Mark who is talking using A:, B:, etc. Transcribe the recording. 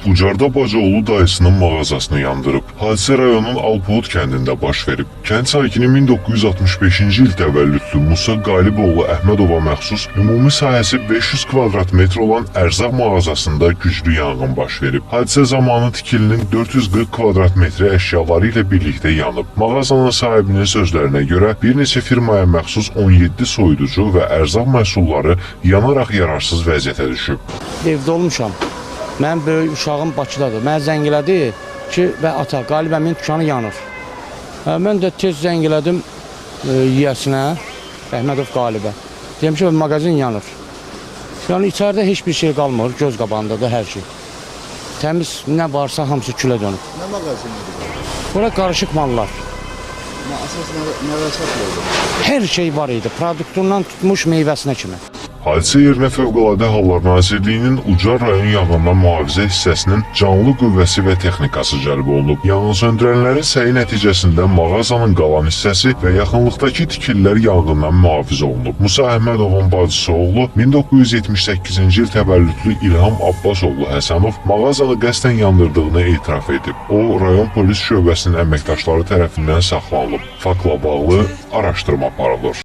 A: Ucarda Bacıoğlu dayısının mağazasını yandırıb. Hadisə rayonun Alpoğut kəndində baş verib. Kənd sakini 1965-ci il təvəllüdlü Musa Qaliboğlu Əhmədova məxsus ümumi sahəsi 500 kvadrat metr olan ərzaq mağazasında güclü yanğın baş verib. Hadisə zamanı tikilinin 440 kvadrat metri əşyaları ilə birlikdə yanıb. Mağazanın sahibinin sözlərinə görə bir neçə firmaya məxsus 17 soyuducu və ərzaq məhsulları yanaraq yararsız vəziyyətə düşüb.
B: Evdə olmuşam. Mənim böyük uşağım Bakıdadır. Mənə zəng elədi ki, və ata, Qalib əmin dükkanı yanır. Mən də tez zəng elədim yiyəsinə, Əhmədov Qalibə. Deyəm ki, mağazin yanır. Yəni, içəridə heç bir şey qalmır, göz qabağında da hər şey. Təmiz nə varsa hamısı külə dönüb.
C: Nə mağazinidir?
B: Bura qarışıq mallar.
C: Əsas nələr satılır?
B: Hər şey var idi, produktundan tutmuş meyvəsinə kimi.
A: Hadisə yerinə Fövqəladə Hallar Nazirliyinin Ucar rayon yanğından mühafizə hissəsinin canlı qüvvəsi və texnikası cəlb olunub. Yanğınsöndürənlərin səyi nəticəsində mağazanın qalan hissəsi və yaxınlıqdakı tikililər yanğından mühafizə olunub. Musa Əhmədovun bacısı oğlu 1978-ci il təvəllüdlü İlham Abbasoğlu Həsənov mağazanı qəsdən yandırdığını etiraf edib. O, rayon polis şöbəsinin əməkdaşları tərəfindən saxlanılıb. Faktla bağlı araşdırma aparılır.